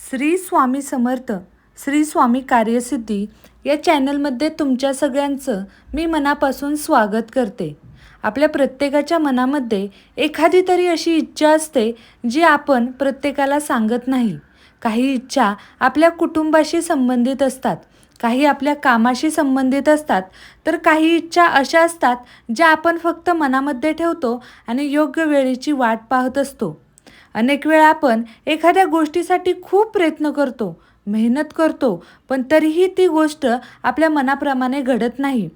श्री स्वामी समर्थ, श्री स्वामी कार्यसिद्धी या चॅनलमध्ये तुमच्या सगळ्यांचं मी मनापासून स्वागत करते. आपल्या प्रत्येकाच्या मनामध्ये एखादी तरी अशी इच्छा असते जी आपण प्रत्येकाला सांगत नाही. काही इच्छा आपल्या कुटुंबाशी संबंधित असतात, काही आपल्या कामाशी संबंधित असतात, तर काही इच्छा अशा असतात ज्या आपण फक्त मनामध्ये ठेवतो आणि योग्य वेळेची वाट पाहत असतो. अनेक वेळा आपण एखाद्या गोष्टीसाठी खूप प्रयत्न करतो, मेहनत करतो, पण तरीही ती गोष्ट आपल्या मनाप्रमाणे घडत नाही.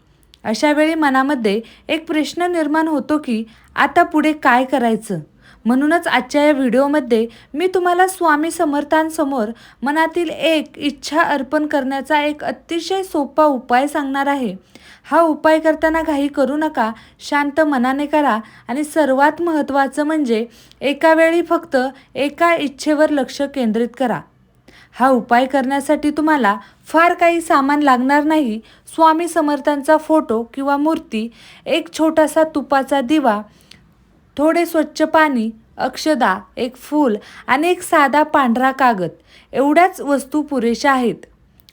अशा वेळी मनामध्ये एक प्रश्न निर्माण होतो की आता पुढे काय करायचं. म्हणूनच आजच्या या व्हिडिओमध्ये मी तुम्हाला स्वामी समर्थांसमोर मनातील एक इच्छा अर्पण करण्याचा एक अतिशय सोपा उपाय सांगणार आहे. हा उपाय करताना घाई करू नका, शांत मनाने करा आणि सर्वात महत्त्वाचं म्हणजे एका वेळी फक्त एका इच्छेवर लक्ष केंद्रित करा. हा उपाय करण्यासाठी तुम्हाला फार काही सामान लागणार नाही. स्वामी समर्थांचा फोटो किंवा मूर्ती, एक छोटासा तुपाचा दिवा, थोडे स्वच्छ पाणी, अक्षदा, एक फूल आणि एक साधा पांढरा कागद एवढ्याच वस्तू पुरेशा आहेत.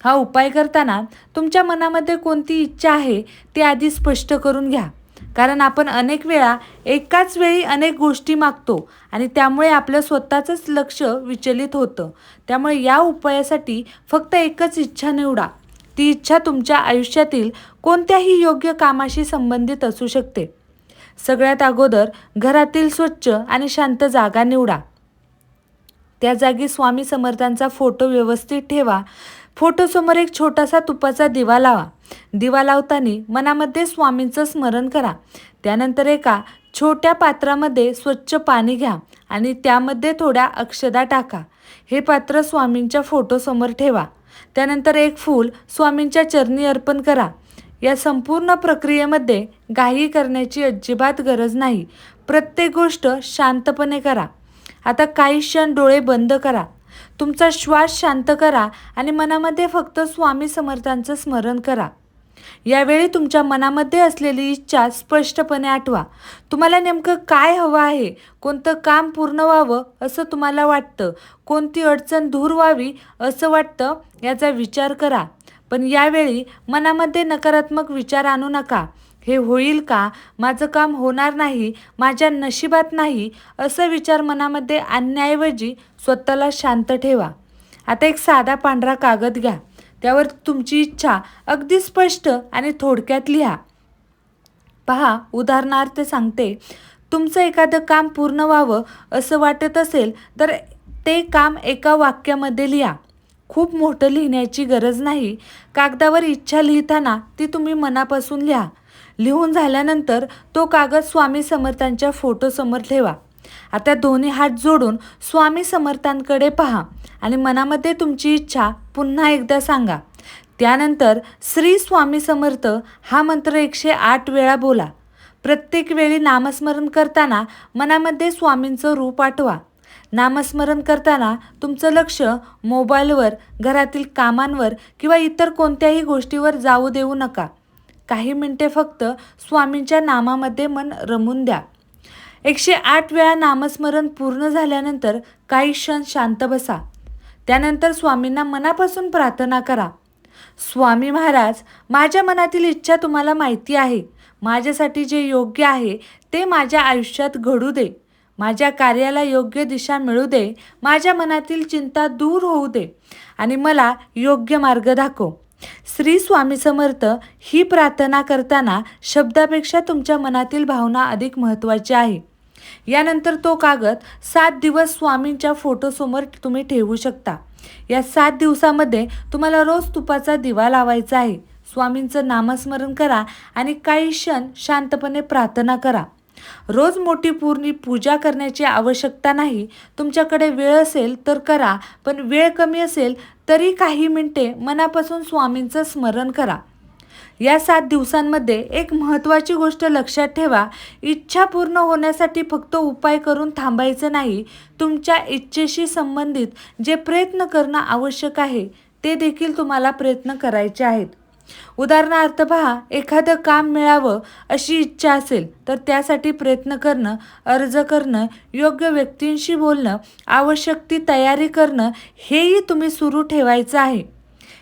हा उपाय करताना तुमच्या मनामध्ये कोणती इच्छा आहे ती आधी स्पष्ट करून घ्या. कारण आपण अनेक वेळा एकाच वेळी अनेक गोष्टी मागतो आणि त्यामुळे आपलं स्वतःचंच लक्ष विचलित होतं. त्यामुळे या उपायासाठी फक्त एकच इच्छा निवडा. ती इच्छा तुमच्या आयुष्यातील कोणत्याही योग्य कामाशी संबंधित असू शकते. सगळ्यात अगोदर घरातील स्वच्छ आणि शांत जागा निवडा. त्या जागी स्वामी समर्थांचा फोटो व्यवस्थित ठेवा. फोटोसमोर एक छोटासा तुपाचा दिवा लावा. दिवा लावताना मनामध्ये स्वामींचं स्मरण करा. त्यानंतर एका छोट्या पात्रामध्ये स्वच्छ पाणी घ्या आणि त्यामध्ये थोड्या अक्षदा टाका. हे पात्र स्वामींच्या फोटोसमोर ठेवा. त्यानंतर एक फूल स्वामींच्या चरणी अर्पण करा. या संपूर्ण प्रक्रियेमध्ये घाई करण्याची अजिबात गरज नाही. प्रत्येक गोष्ट शांतपणे करा. आता काही क्षण डोळे बंद करा. तुमचा श्वास शांत करा आणि मनामध्ये फक्त स्वामी समर्थांचं स्मरण करा. यावेळी तुमच्या मनामध्ये असलेली इच्छा स्पष्टपणे आठवा. तुम्हाला नेमकं काय हवं आहे, कोणतं काम पूर्ण व्हावं असं तुम्हाला वाटतं, कोणती अडचण दूर व्हावी असं वाटतं, याचा विचार करा. पण यावेळी मनामध्ये नकारात्मक विचार आणू नका. हे होईल का, माझं काम होणार नाही, माझ्या नशिबात नाही, असं विचार मनामध्ये आणण्याऐवजी स्वतःला शांत ठेवा. आता एक साधा पांढरा कागद घ्या. त्यावर तुमची इच्छा अगदी स्पष्ट आणि थोडक्यात लिहा. पहा, उदाहरणार्थ सांगते, तुमचं एखादं काम पूर्ण व्हावं असं वाटत असेल तर ते काम एका वाक्यामध्ये लिहा. खूप मोठं लिहिण्याची गरज नाही. कागदावर इच्छा लिहिताना ती तुम्ही मनापासून लिहा. लिहून झाल्यानंतर तो कागद स्वामी समर्थांच्या फोटोसमोर ठेवा. आता दोन्ही हात जोडून स्वामी समर्थांकडे पहा आणि मनामध्ये तुमची इच्छा पुन्हा एकदा सांगा. त्यानंतर श्री स्वामी समर्थ हा मंत्र 108 वेळा बोला. प्रत्येक वेळी नामस्मरण करताना मनामध्ये स्वामींचं रूप आठवा. नामस्मरण करताना तुमचं लक्ष मोबाईलवर, घरातील कामांवर किंवा इतर कोणत्याही गोष्टीवर जाऊ देऊ नका. काही मिनिटे फक्त स्वामींच्या नामामध्ये मन रमून द्या. 108 वेळा नामस्मरण पूर्ण झाल्यानंतर काही क्षण शांत बसा. त्यानंतर स्वामींना मनापासून प्रार्थना करा. स्वामी महाराज, माझ्या मनातील इच्छा तुम्हाला माहिती आहे. माझ्यासाठी जे योग्य आहे ते माझ्या आयुष्यात घडू दे. माझ्या कार्याला योग्य दिशा मिळू दे. माझ्या मनातील चिंता दूर होऊ दे आणि मला योग्य मार्ग दाखव. श्री स्वामी समर्थ ही प्रार्थना करताना शब्दापेक्षा तुमच्या मनातील भावना अधिक महत्त्वाची आहे. यानंतर तो कागद 7 दिवस स्वामींच्या फोटोसमोर तुम्ही ठेवू शकता. या 7 दिवसामध्ये तुम्हाला रोज तुपाचा दिवा लावायचा आहे. स्वामींचं नामस्मरण करा आणि काही क्षण शांतपणे प्रार्थना करा. रोज मोठी पूर्ण पूजा करण्याची आवश्यकता नाही. तुमच्याकडे वेळ असेल तर करा, पण वेळ कमी असेल तरी काही मिनिटे मनापासून स्वामींचं स्मरण करा. या 7 दिवसांमध्ये एक महत्त्वाची गोष्ट लक्षात ठेवा. इच्छा पूर्ण होण्यासाठी फक्त उपाय करून थांबायचं नाही. तुमच्या इच्छेशी संबंधित जे प्रयत्न करणं आवश्यक आहे ते देखील तुम्हाला प्रयत्न करायचे आहेत. उदाहरणार्थ पहा, एखादं काम मिळावं अशी इच्छा असेल तर त्यासाठी प्रयत्न करणं, अर्ज करणं, योग्य व्यक्तींशी बोलणं, आवश्यक ती तयारी करणं हेही तुम्ही सुरू ठेवायचं आहे.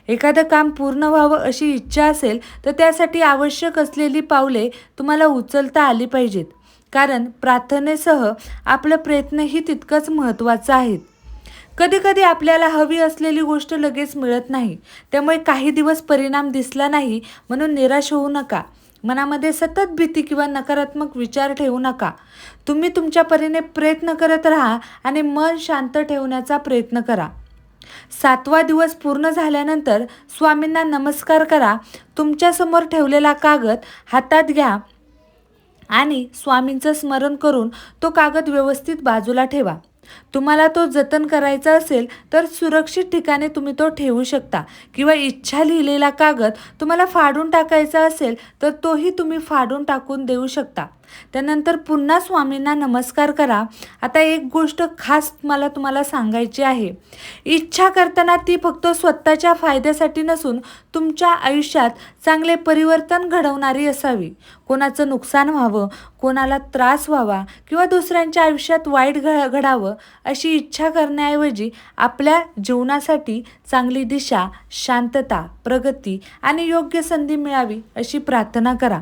एखादं काम पूर्ण व्हावं अशी इच्छा असेल तर त्यासाठी आवश्यक असलेली पावले तुम्हाला उचलता आली पाहिजेत. कारण प्रार्थनेसह आपलं प्रयत्नही तितकंच महत्त्वाचं आहे. कधीकधी आपल्याला हवी असलेली गोष्ट लगेच मिळत नाही. त्यामुळे काही दिवस परिणाम दिसला नाही म्हणून निराश होऊ नका. मनामध्ये सतत भीती किंवा नकारात्मक विचार ठेवू नका. तुम्ही तुमच्या परीने प्रयत्न करत राहा आणि मन शांत ठेवण्याचा प्रयत्न करा. 7वा दिवस पूर्ण झाल्यानंतर स्वामींना नमस्कार करा. तुमच्यासमोर ठेवलेला कागद हातात घ्या आणि स्वामींचं स्मरण करून तो कागद व्यवस्थित बाजूला ठेवा. तुम्हाला तो जतन करायचा असेल तर सुरक्षित ठिकाणी तुम्ही तो ठेवू शकता किंवा इच्छा लिहिलेला कागद तुम्हाला फाडून टाकायचा असेल तर तोही तुम्ही फाडून टाकून देऊ शकता. त्यानंतर पुन्हा स्वामींना नमस्कार करा. आता एक गोष्ट खास मला तुम्हाला सांगायची आहे. इच्छा करताना ती फक्त स्वतःच्या फायद्यासाठी नसून तुमच्या आयुष्यात चांगले परिवर्तन घडवणारी असावी. कोणाचं नुकसान व्हावं, कोणाला त्रास व्हावा किंवा दुसऱ्यांच्या आयुष्यात वाईट घडावं अशी इच्छा करण्याऐवजी आपल्या जीवनासाठी चांगली दिशा, शांतता, प्रगती आणि योग्य संधी मिळावी अशी प्रार्थना करा.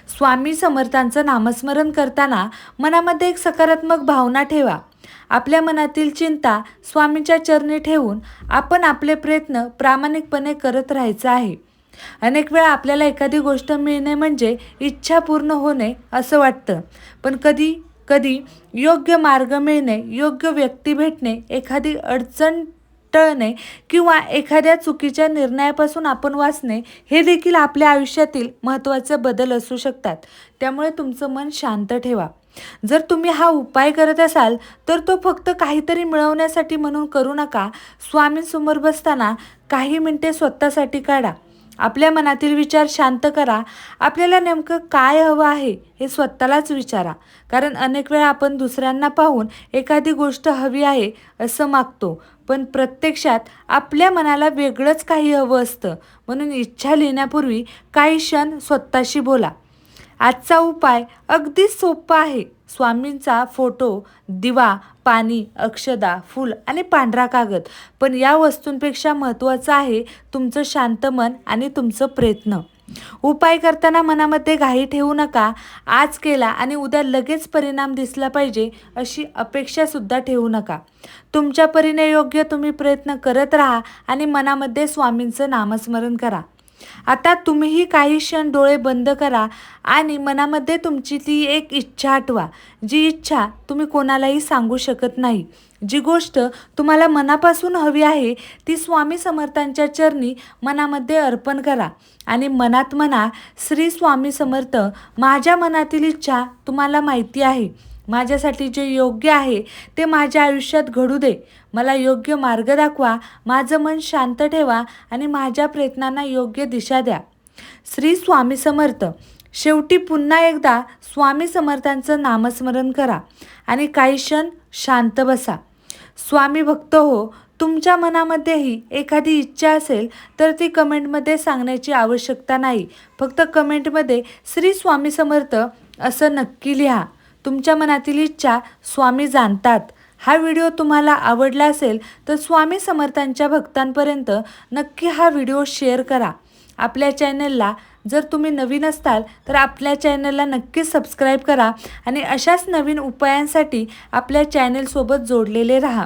स्वामी समर्थांचं नामस्मरण करताना मनामध्ये एक सकारात्मक भावना ठेवा. आपल्या मनातील चिंता स्वामींच्या चरणी ठेवून आपण आपले प्रयत्न प्रामाणिकपणे करत राहायचं आहे. अनेक वेळा आपल्याला एखादी गोष्ट मिळणे म्हणजे इच्छा पूर्ण होणे असं वाटतं. पण कधी कधी योग्य मार्ग मिळणे, योग्य व्यक्ती भेटणे, एखादी अडचण टळणे किंवा एखाद्या चुकीच्या निर्णयापासून आपण वाचणे हे देखील आपल्या आयुष्यातील महत्त्वाचे बदल असू शकतात. त्यामुळे तुमचं मन शांत ठेवा. जर तुम्ही हा उपाय करत असाल तर तो फक्त काहीतरी मिळवण्यासाठी म्हणून करू नका. स्वामींसमोर बसताना काही मिनिटे स्वतःसाठी काढा. आपल्या मनातील विचार शांत करा. आपल्याला नेमकं काय हवं आहे हे स्वतःलाच विचारा. कारण अनेक वेळा आपण दुसऱ्यांना पाहून एखादी गोष्ट हवी आहे असं मागतो, पण प्रत्यक्षात आपल्या मनाला वेगळंच काही हवं असतं. म्हणून इच्छा लिहिण्यापूर्वी काही क्षण स्वतःशी बोला. आजचा उपाय अगदी सोपा आहे. स्वामींचा फोटो, दिवा, पाणी, अक्षदा, फूल आणि पांढरा कागद. पण या वस्तूंपेक्षा महत्त्वाचं आहे तुमचं शांत मन आणि तुमचं प्रयत्न. उपाय करताना मनामध्ये घाई ठेवू नका. आज केला आणि उद्या लगेच परिणाम दिसला पाहिजे अशी अपेक्षासुद्धा ठेवू नका. तुमच्या परीने योग्य तुम्ही प्रयत्न करत राहा आणि मनामध्ये स्वामींचं नामस्मरण करा. आता तुम्हीही काही क्षण डोळे बंद करा आणि मनामध्ये तुमची ती एक इच्छा आठवा. जी इच्छा तुम्ही कोणालाही सांगू शकत नाही. जी गोष्ट तुम्हाला मनापासून हवी आहे ती स्वामी समर्थांच्या चरणी मनामध्ये अर्पण करा आणि मनात म्हणा, श्री स्वामी समर्थ, माझ्या मनातील इच्छा तुम्हाला माहिती आहे. माझ्यासाठी जे योग्य आहे ते माझ्या आयुष्यात घडू दे. मला योग्य मार्ग दाखवा. माझं मन शांत ठेवा आणि माझ्या प्रयत्नांना योग्य दिशा द्या. श्री स्वामी समर्थ. शेवटी पुन्हा एकदा स्वामी समर्थांचं नामस्मरण करा आणि काही क्षण शांत बसा. स्वामी भक्त हो, तुमच्या मनामध्येही एखादी इच्छा असेल तर ती कमेंटमध्ये सांगण्याची आवश्यकता नाही. फक्त कमेंटमध्ये श्री स्वामी समर्थ असं नक्की लिहा. तुमच्या मनातील इच्छा स्वामी जाणतात. हा व्हिडिओ तुम्हाला आवडला असेल तर स्वामी समर्थांच्या भक्तांपर्यंत नक्की हा व्हिडिओ शेअर करा. आपल्या चॅनलला जर तुम्ही नवीन असताल तर आपल्या चॅनलला नक्की सबस्क्राईब करा आणि अशाच नवीन उपायांसाठी आपल्या चॅनलसोबत जोडलेले राहा.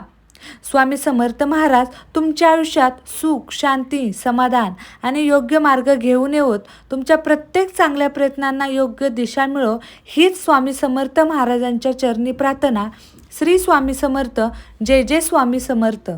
स्वामी समर्थ महाराज तुमच्या आयुष्यात सुख, शांती, समाधान आणि योग्य मार्ग घेऊन येवोत. तुमच्या प्रत्येक चांगल्या प्रयत्नांना योग्य दिशा मिळो हीच स्वामी समर्थ महाराजांच्या चरणी प्रार्थना. श्री स्वामी समर्थ. जय जय स्वामी समर्थ.